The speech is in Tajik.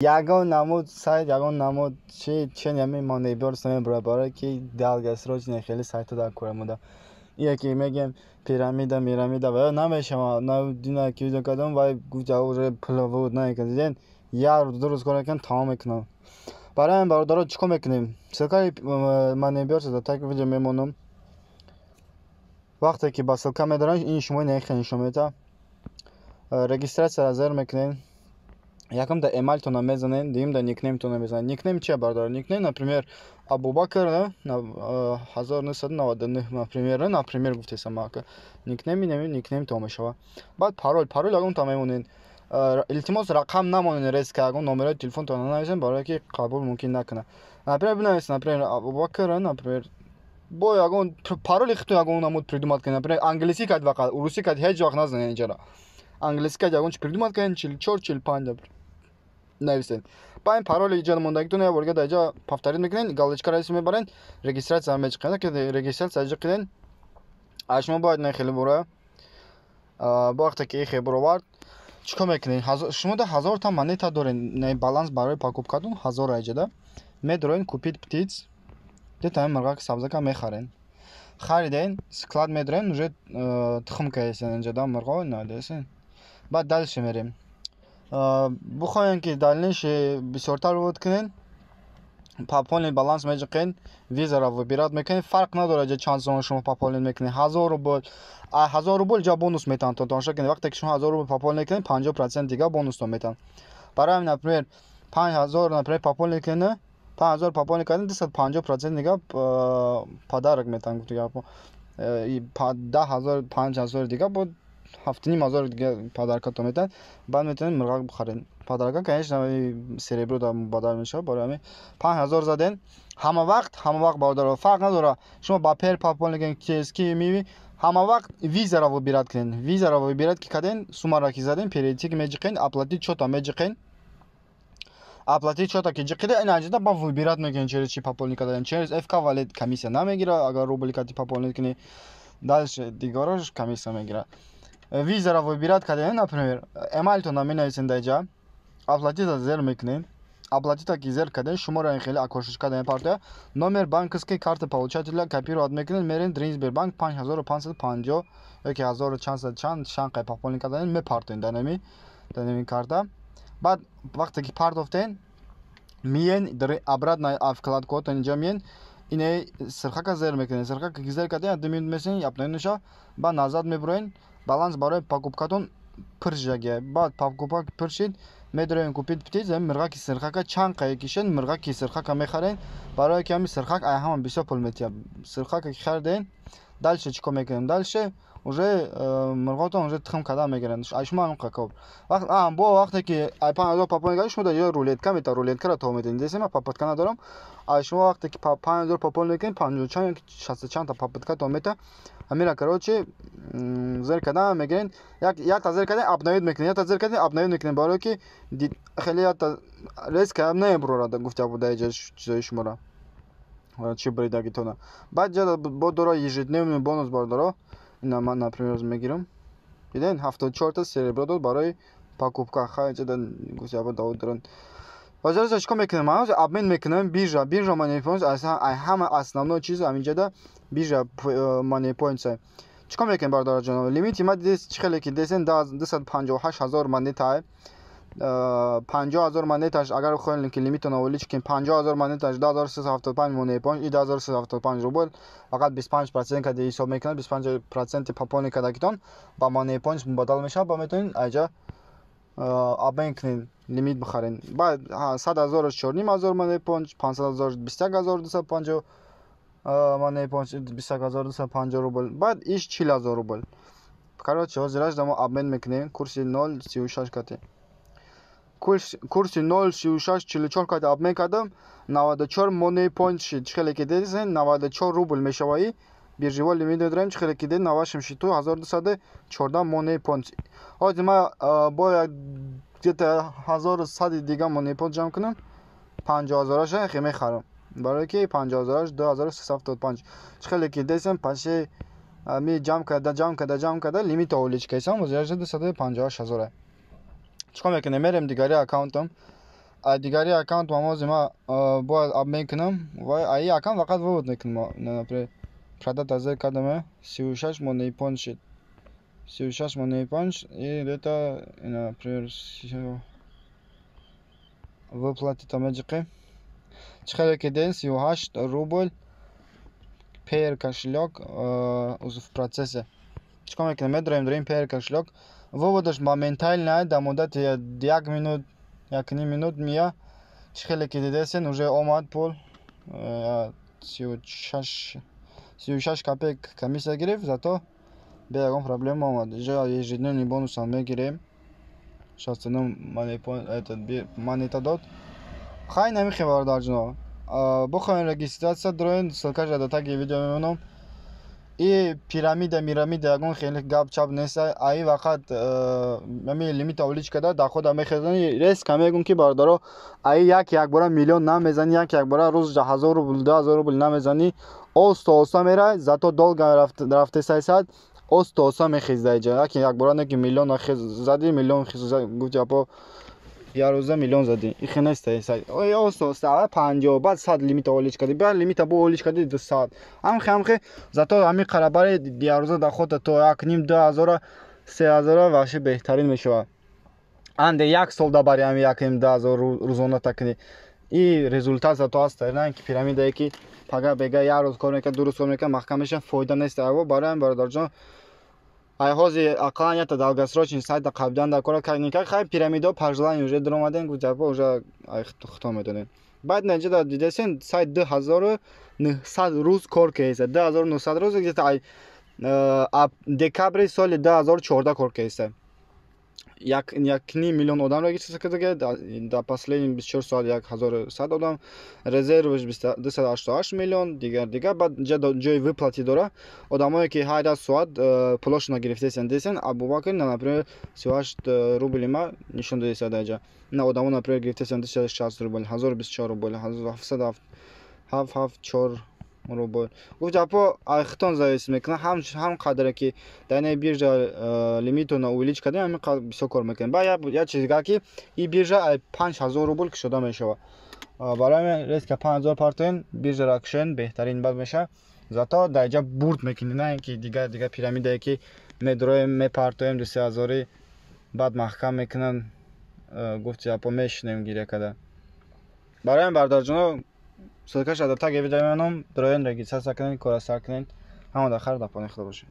Ягон намуд сайт, ягон намуд чи ями монебор саме барабара ки далгасроч нехели сайта да курамуда. Яки мегем пирамида ва намешава на дина ки видео кадам вай гуфта уже плавуд на каден яр дуруст конакан тамом мекунам. Барои ин бародаро чико мекунем? Силкаи монебор сада так видео мемонам. Вақте ки ба силка медорам ин шумо нехели нишон мета. Регистрация азер мекунем. Якам да эмальтона мезанен, дигим да никнеймтона мезанен. Никнейм чия бардар? Никнейм, например, Абубакр, 1999, например, гуфтесам ака. Никнейми неми никнейм то мешава. Баъд пароль ягон та мемонен. Илтимос рақам намонен рез ки ягон номерои телефонтона нависен барое ки қабул мумкин накунад. Например, бинависен, например, Абубакр, например, бо ягон пароли хиту ягон намуд придумат кунед. Например, англиси кад вақт, руси кад ҳеҷ вақт назанен инҷара. Англиси кад ягон чи придумат кунед 44, 45 нависен. Ба ин пароли иҷод мондагитон я борга даҷа повторит мекунен, галочка раиси мебарен, регистрация мечиқен, ки регистрация аҷа қиден. Шумо бояд не хеле бура. Ба вақте ки ихе буровард, чико мекунен? Шумо да 1000 та монета дорен, не баланс барои покупкатон 1000 аҷада. Медороин купит птиц. Детаи марғаки сабзака мехарен. Хариден, склад медорен, уже тухм кайсен инҷада марғо надесен. Баъд дальше мерем. Бухоен ки дальниш бисёртар вуд кунен, пополнить баланс меҷиқен, визаро выбират мекунен. Фарқ надорад ҷа чанд сом шумо пополнить мекунед. 1000 рубл, 1000 рубл ҷа бонус метавонад томоша кунед. Вақте ки шумо 1000 рубл пополнить мекунед, 50% дига бонустон метавонад. Барои например 5000 например пополнить кунед, 5000 пополнить кардем, 250% дига подарок метавонад. 10000, 5000 дига бо 7500 дига подаркатон метавонад. Баъд метавонед мирғак бихаред. Подарка конечно серебро да бадал мешавад. Барои ҳамин 5000 заден. Ҳама вақт бародаро фарқ надора. Шумо ба пер пополнить кунед, ки меви ҳама вақт визаро выбират кунед. Визаро выбират ки каден суммаро ки заден перейти меҷиқен, оплатить счета меҷиқен. Оплатить счета ки ҷиқида ин аҷида ба выбират мекунед через чи пополнить карден. Через FK Wallet комиссия намегира, агар рубли кати пополнить кунед. Дальше дигорош комиссия мегира. Визаро выбират карден, например, эмайлтона менависен даҷа. Оплатить азер мекунед. Оплатить ки зер карден, шуморо ин хеле окошиш карден партия. Номер банковской карты получателя копировать мекунед, мерен Дринсбербанк 5550 yoki 1400 шанқай пополнить карден мепартоен данами карта. Баъд вақте ки партофтен миен обратно вкладкот инҷа миен, ине сирхака зер мекунед. Сирхака ки зер карден 2 минут месен япнаиша, ба назад мебуроен. Баланс барои покупкатон пиршаге. Баъд покупка пиршид, медороен купит птиц, мирғаки сирхака чанд қай кишен, мирғаки сирхака мехарен. Барои ки ҳами сирхак ай ҳама бисёр пул метиҳад. Сирхака ки харден, дальше чико мекунем? Дальше уже мирғотон уже тухм кардан мегиранд. Шумо ҳамин қакоб. Бо вақте ки ай 5000 пополнить кардем, шумо даҷа рулетка метавонед, рулеткаро то метавонед. Десем ман попытка надорам. Шумо вақте ки 5000 пополнить кунед, 50 чанд 60 чанд та попытка то метавонед. Ҳамира короче зер кардан мегирен. Як та зер кардан обновить мекунед, як та зер кардан обновить мекунед. Барои ки хеле як та риск намебурорад гуфта буда иҷа чизои шуморо. Чи бридагитона. Баъд ҷа бо доро ежедневный бонус бардаро. Ина ман например мегирам. Виден 74 та серебро дод барои покупка. Хаҷа да гуфта ба давод доран. Баҷараса чико мекунем? Ман обмен мекунем биржа. Биржа Money Points ҳама основной чиз ҳаминҷада биржа Money Points. Чико мекунем бародаро ҷаноб? Лимити ма дидес чи хеле ки десен 258000 монета. 50000 монеташ агар хоҳем ки лимитон аввалӣ чикин 50000 монеташ 10375 Money Points, и 10375 рубл фақат 25% кади ҳисоб мекунад. 25% пополнить кардагитон ба Money Points мубаддал мешавад. Ба метавонед аҷа обмен кунед, лимит бихарен. Баъд 100000 4500 Money Points, 500000 21250 Money Points, 21250 рубл. Баъд иш 40000 рубл. Короче ҳозираш дамо обмен мекунем. Курси 0.36 кати. Курси 0.36 44 кати обмен кардам. 94 Money Points шид. Чхеле ки десен 94 рубл мешаваи. Биржевой лимит дорем. Чхеле ки десен 1214 Money Points. Ҳозир ма бояд где-то 1100 дига Money Points ҷамъ кунам. 50000 хе мехарам. барое ки 50000 2375. Чхеле ки десем паши ми ҷамъ карда лимит овлич кайсам озяжда 250000. Чико мекунем? Мерем дигари аккаунтам. دیگری اکانت ما زیما باید اب میکنم و ای اکانت فقط وود میکنم например продать از کدامه 36 مونی پونج شد 36 مونی پونج і где-то например выплатить там эджики чхеле кеден 38 рубль пер кошелек в процессе чекам میکنم драим пер кошелек выводиш моментально до муддати 1 минут 1 минут мия чхеле кедесен уже омад пул 36 копеек комиссия гирифт зато به یکم پرابلم آمد اینجا ежедневный бонус هم میگیریم 69 монета дод خیلی نمیخواه برادر جناب بخواین رجیستراسیون دارین سلکش را تا ویدیو میمونم این پیرامید یکم خیلی گپ چپ نیست ای وقت می لیمیت اولیش کده در خود میخزنی ریسک میگم که برادر ای یک بار میلیون نمیزنی یک بار روز 1000 روبل 2000 روبل نمیزنی اوستا میره زاتو دلگ رفته 300 اوستا میخیزه اینجا یک بار نه که میلیون خیز زدی میلیون خیز گفت با یا روزه میلیون زدی این خیلی نیست ای اوستا 50 بعد 100 لیمیت اولیش کردی بعد لیمیت با اولیش کردی 200 هم زاتو همین قربار یا روزه در خود تو یک نیم 2000 3000 واشه بهترین میشه اند یک سال دا باری هم یک نیم 2000 روزانه تکنی این результат زاتو است نه که پیرامیده که پگا بگه یا روز کار میکنه دو روز کار میکنه محکمش فایده نیست او برای برادر جان ай ҳози ақаллан як далгасрочный сайт қабдан да кора кайника хай пирамида пажлан уже дромаден гуҷапо уже хто медонен баъд наҷа да дидесен сайт 2900 рӯз кор кеса 2900 рӯз где-то ай декабри соли 2014 кор кеса як миллион одам регистрация кардага дар последние 24 соат 1100 одам резервш 288 миллион дигар баъд ҷои выплати дора одамое ки ҳар як соат пулошона гирифтесен десен абубакр например 38 рубли ма нишон дадеса даҷа на одамо например гирифтесен 260 рубли 1024 рубли 774 рубли гуфт ҷапо айхтон завис мекуна ҳам қадре ки дар ин биржа лимитона увелич кардем ҳамин қадр бисёр кор мекунем ба як чиз дигар ки ин биржа 5000 рубл кушода мешава барои мен риска 5000 партоен биржаро кушен беҳтарин бад меша зато дар ҷа бурд мекунем на ин ки дигар пирамидае ки медроем мепартоем 2000 баъд маҳкам мекунан гуфт ҷапо мешинем гиря када барои мен бародарҷоно ссылкаш дар таги видео меонам дроен регистрация кунед кора сар кунед ҳама дар хайр дар пони худо бошед.